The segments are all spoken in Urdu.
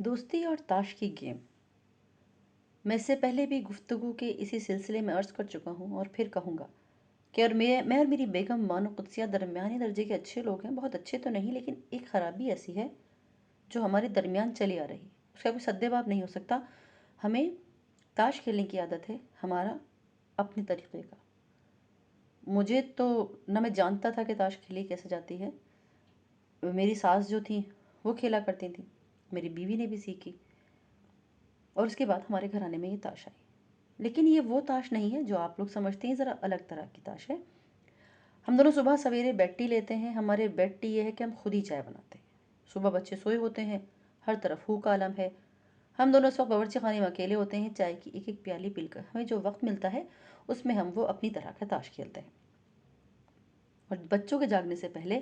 دوستی اور تاش کی گیم۔ میں اس سے پہلے بھی گفتگو کے اسی سلسلے میں عرض کر چکا ہوں اور پھر کہوں گا کہ میں اور میری بیگم بانو قدسیہ درمیانی درجے کے اچھے لوگ ہیں، بہت اچھے تو نہیں، لیکن ایک خرابی ایسی ہے جو ہمارے درمیان چلی آ رہی ہے، اس کا کوئی سد باب نہیں ہو سکتا۔ ہمیں تاش کھیلنے کی عادت ہے، ہمارا اپنے طریقے کا۔ مجھے تو نہ میں جانتا تھا کہ تاش کھیلی کیسے جاتی ہے، میری ساس جو تھیں وہ کھیلا کرتی تھیں، میری بیوی نے بھی سیکھی، اور اس کے بعد ہمارے گھرانے میں یہ تاش آئی۔ لیکن یہ وہ تاش نہیں ہے جو آپ لوگ سمجھتے ہیں، ذرا الگ طرح کی تاش ہے۔ ہم دونوں صبح سویرے بیڈ ٹی لیتے ہیں۔ ہمارے بیڈ ٹی یہ ہے کہ ہم خود ہی چائے بناتے ہیں۔ صبح بچے سوئے ہوتے ہیں، ہر طرف ہو کا عالم ہے، ہم دونوں اس وقت باورچی خانے میں اکیلے ہوتے ہیں، چائے کی ایک ایک پیالی پی کر ہمیں جو وقت ملتا ہے اس میں ہم وہ اپنی طرح کا تاش کھیلتے ہیں، اور بچوں کے جاگنے سے پہلے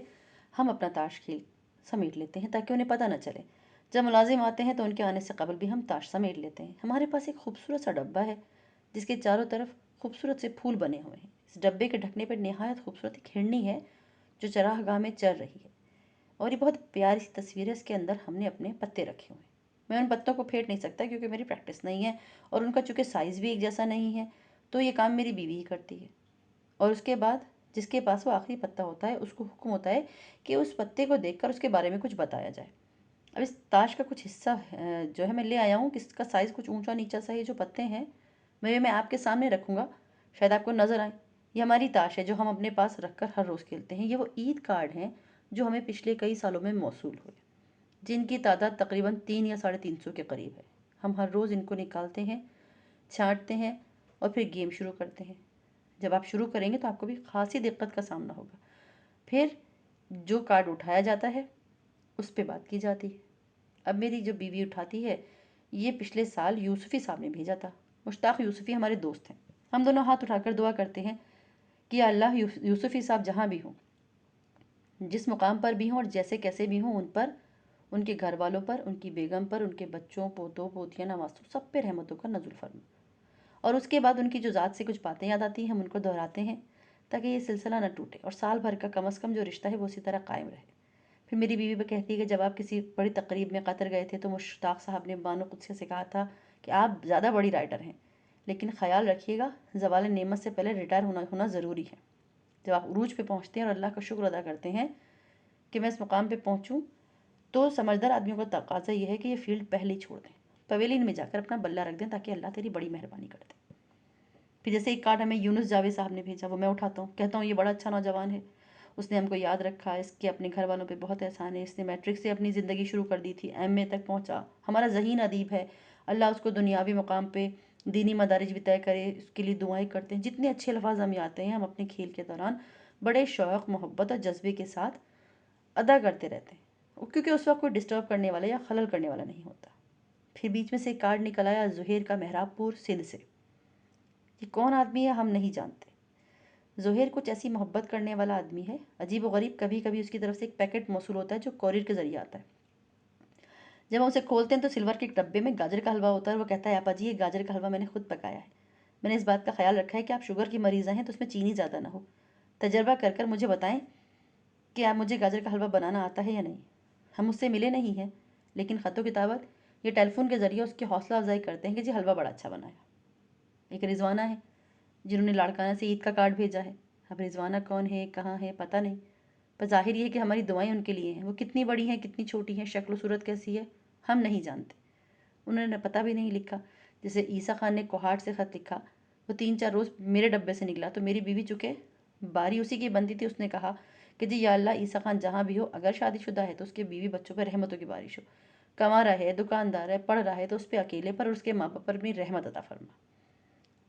ہم اپنا تاش کھیل سمیٹ لیتے ہیں تاکہ انہیں پتہ نہ چلے۔ جب ملازم آتے ہیں تو ان کے آنے سے قبل بھی ہم تاش سمیٹ لیتے ہیں۔ ہمارے پاس ایک خوبصورت سا ڈبہ ہے جس کے چاروں طرف خوبصورت سے پھول بنے ہوئے ہیں۔ اس ڈبے کے ڈھکنے پر نہایت خوبصورت ایک ہرنی ہے جو چراہ گاہ میں چر رہی ہے، اور یہ بہت پیاری سی تصویر ہے۔ اس کے اندر ہم نے اپنے پتے رکھے ہوئے ہیں۔ میں ان پتوں کو پھینٹ نہیں سکتا کیونکہ میری پریکٹس نہیں ہے، اور ان کا چونکہ سائز بھی ایک جیسا نہیں ہے، تو یہ کام میری بیوی ہی کرتی ہے۔ اور اس کے بعد جس کے پاس وہ آخری پتا ہوتا ہے اس کو حکم ہوتا ہے کہ اس پتے کو دیکھ کر اس کے بارے میں کچھ بتایا جائے۔ اب اس تاش کا کچھ حصہ جو ہے میں لے آیا ہوں، کس کا سائز کچھ اونچا نیچا سا، یہ جو پتے ہیں میں آپ کے سامنے رکھوں گا، شاید آپ کو نظر آئے۔ یہ ہماری تاش ہے جو ہم اپنے پاس رکھ کر ہر روز کھیلتے ہیں۔ یہ وہ عید کارڈ ہیں جو ہمیں پچھلے کئی سالوں میں موصول ہوئے، جن کی تعداد تقریباً 3 یا 350 کے قریب ہے۔ ہم ہر روز ان کو نکالتے ہیں، چھانٹتے ہیں اور پھر گیم شروع کرتے ہیں۔ جب آپ شروع کریں گے تو آپ کو بھی خاصی دقت کا سامنا ہوگا۔ پھر جو کارڈ اٹھایا جاتا ہے اس پہ بات کی جاتی ہے۔ اب میری جو بیوی اٹھاتی ہے، یہ پچھلے سال یوسفی صاحب نے بھیجا تھا۔ مشتاق یوسفی ہمارے دوست ہیں۔ ہم دونوں ہاتھ اٹھا کر دعا کرتے ہیں کہ یا اللہ یوسفی صاحب جہاں بھی ہوں، جس مقام پر بھی ہوں اور جیسے کیسے بھی ہوں، ان پر، ان کے گھر والوں پر، ان کی بیگم پر، ان کے بچوں، پوتوں، پوتیاں، نواسوں، سب پہ رحمتوں کا نزول فرما۔ اور اس کے بعد ان کی جو ذات سے کچھ باتیں یاد آتی ہیں ہم ان کو دہراتے ہیں تاکہ یہ سلسلہ نہ ٹوٹے، اور سال بھر کا کم از کم جو رشتہ ہے وہ اسی طرح قائم رہے۔ پھر میری بیوی بھی کہتی ہے کہ جب آپ کسی بڑی تقریب میں قطر گئے تھے تو مشتاق صاحب نے بانو قدسیہ سے کہا تھا کہ آپ زیادہ بڑی رائٹر ہیں، لیکن خیال رکھیے گا زوال نعمت سے پہلے ریٹائر ہونا ضروری ہے۔ جب آپ عروج پہ پہنچتے ہیں اور اللہ کا شکر ادا کرتے ہیں کہ میں اس مقام پہ پہنچوں، تو سمجھدار آدمیوں کا تقاضا یہ ہے کہ یہ فیلڈ پہلے ہی چھوڑ دیں، پویلین میں جا کر اپنا بلہ رکھ دیں تاکہ اللہ تیری بڑی مہربانی کر دے۔ پھر جیسے ایک کارڈ ہمیں یونس جاوید صاحب نے بھیجا، وہ میں اٹھاتا ہوں، کہتا ہوں یہ بڑا اچھا نوجوان ہے، اس نے ہم کو یاد رکھا، اس کے اپنے گھر والوں پہ بہت احسان ہے، اس نے میٹرک سے اپنی زندگی شروع کر دی تھی، ایم اے تک پہنچا، ہمارا ذہین ادیب ہے، اللہ اس کو دنیاوی مقام پہ دینی مدارج بھی طے کرے، اس کے لیے دعائیں کرتے ہیں۔ جتنے اچھے الفاظ ہمیں آتے ہیں ہم اپنے کھیل کے دوران بڑے شوق، محبت اور جذبے کے ساتھ ادا کرتے رہتے ہیں، کیونکہ اس وقت کوئی ڈسٹرب کرنے والا یا خلل کرنے والا نہیں ہوتا۔ پھر بیچ میں سے ایک کارڈ نکل آیا زہیر کا مہراب پور سندھ سے۔ یہ کون آدمی ہے ہم نہیں جانتے۔ زہیر کچھ ایسی محبت کرنے والا آدمی ہے، عجیب و غریب۔ کبھی کبھی اس کی طرف سے ایک پیکٹ موصول ہوتا ہے جو کوریئر کے ذریعے آتا ہے۔ جب ہم اسے کھولتے ہیں تو سلور کے ایک ڈبے میں گاجر کا حلوہ ہوتا ہے، اور وہ کہتا ہے آپا جی یہ گاجر کا حلوہ میں نے خود پکایا ہے، میں نے اس بات کا خیال رکھا ہے کہ آپ شوگر کی مریضہ ہیں تو اس میں چینی زیادہ نہ ہو، تجربہ کر کر مجھے بتائیں کہ آپ مجھے گاجر کا حلوہ بنانا آتا ہے یا نہیں۔ ہم اس سے ملے نہیں ہیں، لیکن خط و کتابت یہ ٹیلی فون کے ذریعے اس کی حوصلہ افزائی کرتے ہیں کہ جی حلوہ بڑا اچھا بنایا۔ ایک رضوانہ ہے جنہوں نے لاڑکانہ سے عید کا کارڈ بھیجا ہے۔ اب رضوانہ کون ہے، کہاں ہے، پتہ نہیں، پر ظاہر یہ ہے کہ ہماری دعائیں ان کے لیے ہیں۔ وہ کتنی بڑی ہیں، کتنی چھوٹی ہیں، شکل و صورت کیسی ہے، ہم نہیں جانتے، انہوں نے پتہ بھی نہیں لکھا۔ جیسے عیسیٰ خان نے کوہاٹ سے خط لکھا، وہ 3-4 روز میرے ڈبے سے نکلا، تو میری بیوی چونکہ باری اسی کی بنتی تھی، اس نے کہا کہ جی یا اللہ عیسیٰ خان جہاں بھی ہو، اگر شادی شدہ ہے تو اس کے بیوی بچوں پہ رحمتوں کی بارش ہو، کما رہا ہے، دکاندار ہے، پڑھ رہا ہے تو اس پہ اکیلے پر اور اس کے ماں باپ پر اپنی رحمت عطا فرما۔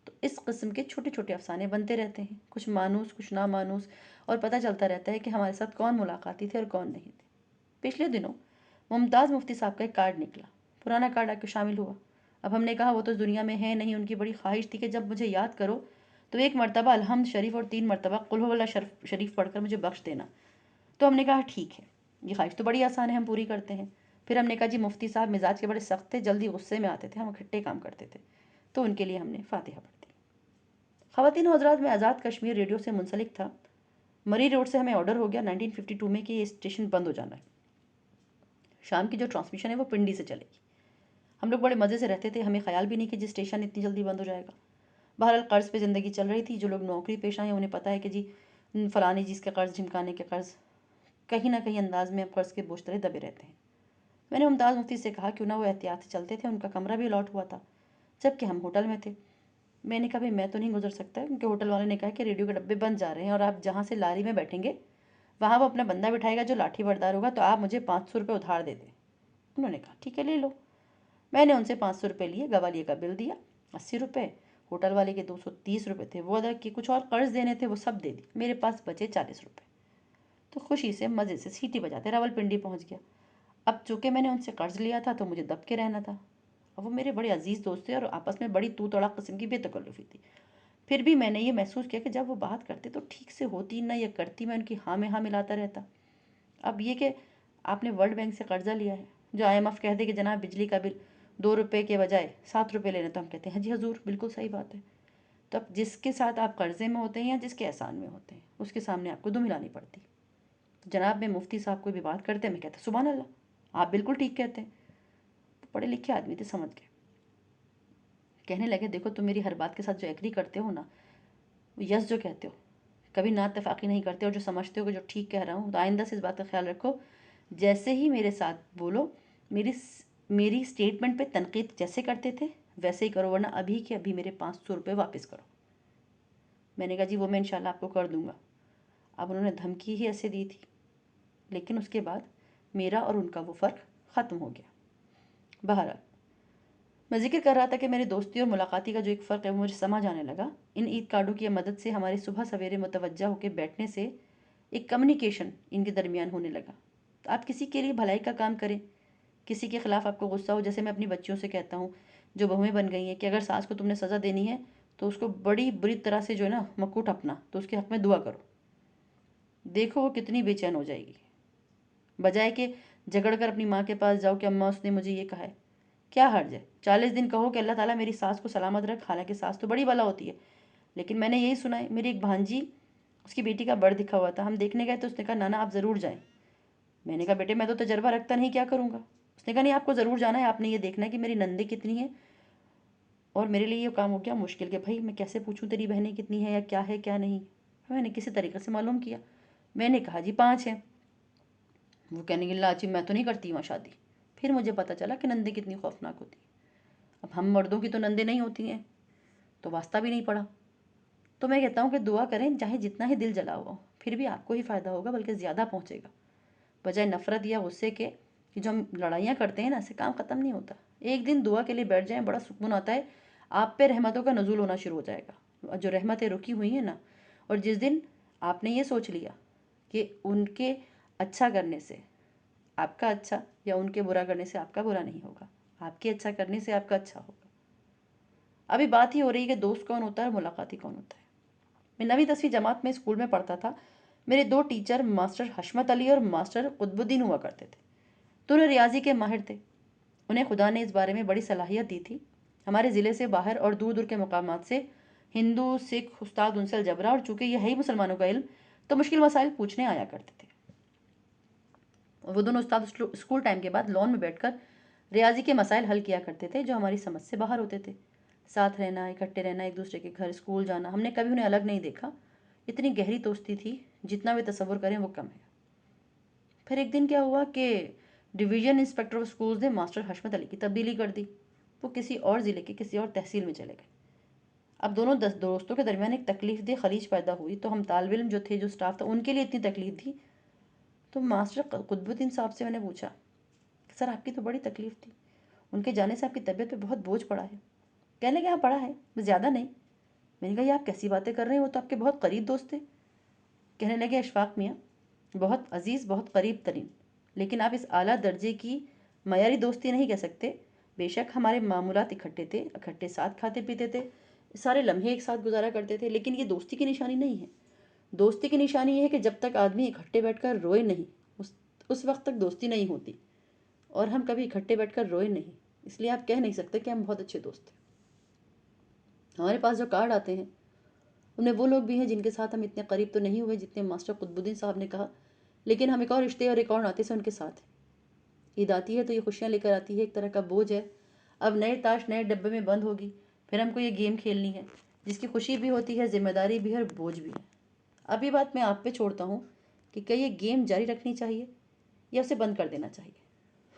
تو اس قسم کے چھوٹے چھوٹے افسانے بنتے رہتے ہیں، کچھ مانوس کچھ نامانوس، اور پتہ چلتا رہتا ہے کہ ہمارے ساتھ کون ملاقاتی تھے اور کون نہیں تھے۔ پچھلے دنوں ممتاز مفتی صاحب کا ایک کارڈ نکلا، پرانا کارڈ آ کے شامل ہوا۔ اب ہم نے کہا وہ تو اس دنیا میں ہے نہیں، ان کی بڑی خواہش تھی کہ جب مجھے یاد کرو تو 1 مرتبہ الحمد شریف اور 3 مرتبہ قل هو اللہ شریف پڑھ کر مجھے بخش دینا۔ تو ہم نے کہا ٹھیک ہے، یہ خواہش تو بڑی آسان ہے، ہم پوری کرتے ہیں۔ پھر ہم نے کہا جی مفتی صاحب مزاج کے بڑے سخت تھے، جلدی غصے میں آتے تھے، ہم اکھٹے کام کرتے تھے، تو ان کے لیے ہم نے فاتحہ پڑھ دی۔ خواتین و حضرات، میں آزاد کشمیر ریڈیو سے منسلک تھا۔ مری روڈ سے ہمیں آرڈر ہو گیا 1952 میں کہ یہ اسٹیشن بند ہو جانا ہے، شام کی جو ٹرانسمیشن ہے وہ پنڈی سے چلے گی۔ ہم لوگ بڑے مزے سے رہتے تھے، ہمیں خیال بھی نہیں کہ جی اسٹیشن اتنی جلدی بند ہو جائے گا۔ بہرحال قرض پہ زندگی چل رہی تھی۔ جو لوگ نوکری پیشہ ہیں انہیں پتہ ہے کہ جی فلانی چیز کے قرض، جھمکانے کے قرض، کہیں نہ کہیں انداز میں قرض کے بوجھ تلے دبے رہتے ہیں۔ میں نے ممتاز مفتی سے کہا کیوں نہ وہ احتیاط سے چلتے تھے، ان کا کمرہ بھی الاٹ ہوا تھا جبکہ ہم ہوٹل میں تھے۔ میں نے کہا بھائی میں تو نہیں گزر سکتا، کیونکہ ہوٹل والے نے کہا کہ ریڈیو کے ڈبے بند جا رہے ہیں اور آپ جہاں سے لاری میں بیٹھیں گے وہاں وہ اپنا بندہ بٹھائے گا جو لاٹھی بردار ہوگا، تو آپ مجھے 500 روپے ادھار دے دیں۔ انہوں نے کہا ٹھیک ہے لے لو۔ میں نے ان سے 500 روپے لیے، گوالیے کا بل دیا 80 روپے، ہوٹل والے کے 230 روپے تھے وہ ادا کیے، کچھ اور قرض دینے تھے وہ سب دے دی، میرے پاس بچے 40 روپے۔ تو خوشی سے مزے سے سیٹی بجاتے راول پنڈی پہنچ گیا۔ اب چونکہ میں نے ان سے قرض لیا تھا تو مجھے دب کے رہنا تھا۔ اب وہ میرے بڑے عزیز دوست تھے اور آپس میں بڑی تو تڑاک قسم کی بے تکلفی تھی۔ پھر بھی میں نے یہ محسوس کیا کہ جب وہ بات کرتے تو ٹھیک سے ہوتی نہ، یا کرتی میں ان کی ہاں میں ہاں ملاتا رہتا۔ اب یہ کہ آپ نے ورلڈ بینک سے قرضہ لیا ہے، جو IMF کہہ دے کہ جناب بجلی کا بل 2 روپے کے بجائے 7 روپے لینے، تو ہم کہتے ہیں جی حضور بالکل صحیح بات ہے۔ تو اب جس کے ساتھ آپ قرضے میں ہوتے ہیں یا جس کے احسان میں ہوتے ہیں اس کے سامنے آپ کو دو ملانی پڑتی۔ تو جناب میں مفتی صاحب کوئی بھی بات کرتے ہیں میں کہتا سبحان اللہ، آپ بالکل ٹھیک کہتے ہیں۔ پڑھے لکھے آدمی تھے، سمجھ گئے، کہنے لگے دیکھو تم میری ہر بات کے ساتھ جو ایگری کرتے ہو نا، یس جو کہتے ہو، کبھی نا اتفاقی نہیں کرتے، اور جو سمجھتے ہو کہ جو ٹھیک کہہ رہا ہوں، تو آئندہ سے اس بات کا خیال رکھو، جیسے ہی میرے ساتھ بولو میری اسٹیٹمنٹ پہ تنقید جیسے کرتے تھے ویسے ہی کرو، ورنہ ابھی کے ابھی میرے 500 روپے واپس کرو۔ میں نے کہا جی وہ میں انشاءاللہ آپ کو کر دوں گا۔ اب انہوں نے دھمکی ہی ایسے دی تھی، لیکن اس کے بعد میرا اور ان کا وہ فرق ختم ہو گیا۔ بہرحال میں ذکر کر رہا تھا کہ میری دوستی اور ملاقاتی کا جو ایک فرق ہے وہ مجھے سمجھ آنے لگا۔ ان عید کارڈوں کی مدد سے ہمارے صبح سویرے متوجہ ہو کے بیٹھنے سے ایک کمیونیکیشن ان کے درمیان ہونے لگا۔ تو آپ کسی کے لیے بھلائی کا کام کریں، کسی کے خلاف آپ کو غصہ ہو، جیسے میں اپنی بچیوں سے کہتا ہوں جو بہویں بن گئی ہیں کہ اگر ساس کو تم نے سزا دینی ہے تو اس کو بڑی بری طرح سے جو ہے نا مکوٹ اپنا، تو اس کے حق میں دعا کرو، دیکھو وہ کتنی بے چین ہو جائے گی، بجائے کہ جھگڑ کر اپنی ماں کے پاس جاؤ کہ اماں اس نے مجھے یہ کہا ہے۔ کیا حرج ہے 40 دن کہو کہ اللہ تعالیٰ میری ساس کو سلامت رکھ، حالانکہ ساس تو بڑی بلا ہوتی ہے، لیکن میں نے یہی سنا ہے۔ میری ایک بھانجی، اس کی بیٹی کا برڈ دکھا ہوا تھا، ہم دیکھنے گئے تو اس نے کہا نانا آپ ضرور جائیں۔ میں نے کہا بیٹے میں تو تجربہ رکھتا نہیں، کیا کروں گا؟ اس نے کہا نہیں آپ کو ضرور جانا ہے، آپ نے یہ دیکھنا ہے کہ میری نندیں کتنی ہیں۔ اور میرے لیے یہ کام ہو گیا مشکل کہ بھائی میں کیسے پوچھوں تیری بہنیں کتنی ہیں یا کیا ہے کیا نہیں۔ میں نے کسی طریقے سے معلوم کیا، میں نے کہا جی 5 ہیں۔ وہ کہنے لگی لاچی میں تو نہیں کرتی وہاں شادی۔ پھر مجھے پتہ چلا کہ نندیں کتنی خوفناک ہوتی ہیں۔ اب ہم مردوں کی تو نندیں نہیں ہوتی ہیں، تو واسطہ بھی نہیں پڑا۔ تو میں کہتا ہوں کہ دعا کریں، چاہے جتنا ہی دل جلا ہوا ہو، پھر بھی آپ کو ہی فائدہ ہوگا، بلکہ زیادہ پہنچے گا، بجائے نفرت یا غصے کے کہ جو ہم لڑائیاں کرتے ہیں نا، اس سے کام ختم نہیں ہوتا۔ ایک دن دعا کے لیے بیٹھ جائیں، بڑا سکون آتا ہے، آپ پہ رحمتوں کا نزول ہونا شروع ہو جائے گا، جو رحمتیں رکی ہوئی ہیں نا۔ اور جس دن آپ نے یہ سوچ لیا کہ ان کے اچھا کرنے سے آپ کا اچھا، یا ان کے برا کرنے سے آپ کا برا نہیں ہوگا، آپ کے اچھا کرنے سے آپ کا اچھا ہوگا۔ ابھی بات ہی ہو رہی ہے کہ دوست کون ہوتا ہے اور ملاقاتی کون ہوتا ہے۔ میں 9ویں 10ویں جماعت میں اسکول میں پڑھتا تھا، میرے 2 ٹیچر ماسٹر حشمت علی اور ماسٹر قطب الدین ہوا کرتے تھے، دونوں ریاضی کے ماہر تھے۔ انہیں خدا نے اس بارے میں بڑی صلاحیت دی تھی۔ ہمارے ضلع سے باہر اور دور دور کے مقامات سے ہندو سکھ استاد ان سے الجبرا، اور چونکہ یہ ہے ہی مسلمانوں کا علم، تو مشکل مسائل پوچھنے آیا کرتے تھے۔ وہ دونوں استاد اسکول ٹائم کے بعد لون میں بیٹھ کر ریاضی کے مسائل حل کیا کرتے تھے جو ہماری سمجھ سے باہر ہوتے تھے۔ ساتھ رہنا، اکٹھے رہنا، ایک دوسرے کے گھر اسکول جانا، ہم نے کبھی انہیں الگ نہیں دیکھا۔ اتنی گہری دوستی تھی جتنا بھی تصور کریں وہ کم ہے۔ پھر ایک دن کیا ہوا کہ ڈویژن انسپیکٹر آف اسکولز نے ماسٹر حشمت علی کی تبدیلی کر دی، وہ کسی اور ضلع کے کسی اور تحصیل میں چلے گئے۔ اب دونوں دوستوں کے درمیان ایک تکلیف دہ خلیج پیدا ہوئی، تو ہم طالب علم جو تھے، جو اسٹاف تھا، ان کے لیے اتنی تکلیف تھی۔ تو ماسٹر قطب الدین صاحب سے میں نے پوچھا کہ سر آپ کی تو بڑی تکلیف تھی، ان کے جانے سے آپ کی طبیعت پہ بہت بوجھ پڑا ہے۔ کہنے لگے ہاں پڑا ہے، زیادہ نہیں۔ میں نے کہا یہ آپ کیسی باتیں کر رہے ہیں، وہ تو آپ کے بہت قریب دوست تھے۔ کہنے لگے اشفاق میاں، بہت عزیز، بہت قریب ترین، لیکن آپ اس اعلیٰ درجے کی معیاری دوستی نہیں کہہ سکتے۔ بے شک ہمارے معمولات اکٹھے تھے، اکٹھے ساتھ کھاتے پیتے تھے، سارے لمحے ایک ساتھ گزارا کرتے تھے، لیکن یہ دوستی کی نشانی نہیں ہے۔ دوستی کی نشانی یہ ہے کہ جب تک آدمی اکٹھے بیٹھ کر روئے نہیں، اس وقت تک دوستی نہیں ہوتی، اور ہم کبھی اکٹھے بیٹھ کر روئے نہیں، اس لیے آپ کہہ نہیں سکتے کہ ہم بہت اچھے دوست تھے۔ ہمارے پاس جو کارڈ آتے ہیں ان میں وہ لوگ بھی ہیں جن کے ساتھ ہم اتنے قریب تو نہیں ہوئے جتنے ماسٹر قطب الدین صاحب نے کہا، لیکن ہم ایک اور رشتے اور ایک اور ناطے سے ان کے ساتھ ہیں۔ عید آتی ہے تو یہ خوشیاں لے کر آتی ہے، ایک طرح کا بوجھ ہے۔ اب نئے تاش نئے ڈبے میں بند ہوگی، پھر ہم کو یہ گیم کھیلنی ہے جس کی خوشی بھی ہوتی ہے، ذمہ داری بھی ہے اور بوجھ بھی ہے۔ اب یہ بات میں آپ پہ چھوڑتا ہوں کہ کیا یہ گیم جاری رکھنی چاہیے یا اسے بند کر دینا چاہیے؟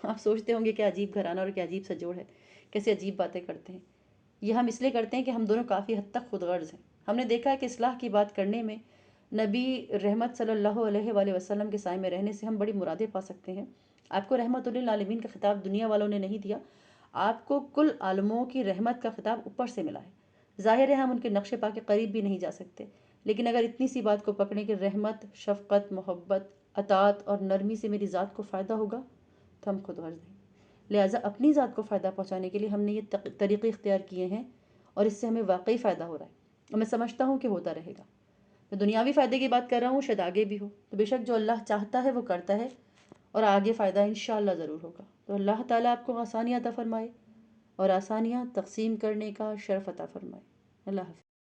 آپ سوچتے ہوں گے کیا عجیب گھرانہ اور کیا عجیب سا جوڑ ہے، کیسے عجیب باتیں کرتے ہیں۔ یہ ہم اس لیے کرتے ہیں کہ ہم دونوں کافی حد تک خود غرض ہیں۔ ہم نے دیکھا ہے کہ اصلاح کی بات کرنے میں نبی رحمت صلی اللہ علیہ وآلہ وسلم کے سائے میں رہنے سے ہم بڑی مرادیں پا سکتے ہیں۔ آپ کو رحمت للعالمین کا خطاب دنیا والوں نے نہیں دیا، آپ کو کل عالموں کی رحمت کا خطاب اوپر سے ملا ہے۔ ظاہر ہے ہم ان کے نقش پا کے قریب بھی نہیں جا سکتے، لیکن اگر اتنی سی بات کو پکڑیں کہ رحمت، شفقت، محبت، اطاعت اور نرمی سے میری ذات کو فائدہ ہوگا تو ہم خود غرض ہیں۔ لہٰذا اپنی ذات کو فائدہ پہنچانے کے لیے ہم نے یہ طریقے اختیار کیے ہیں اور اس سے ہمیں واقعی فائدہ ہو رہا ہے، اور میں سمجھتا ہوں کہ ہوتا رہے گا۔ میں دنیاوی فائدے کی بات کر رہا ہوں، شاید آگے بھی ہو، تو بے شک جو اللہ چاہتا ہے وہ کرتا ہے، اور آگے فائدہ انشاءاللہ ضرور ہوگا۔ تو اللہ تعالیٰ آپ کو آسانیاں عطا فرمائے اور آسانیاں تقسیم کرنے کا شرف عطا فرمائے۔ اللہ حافظ۔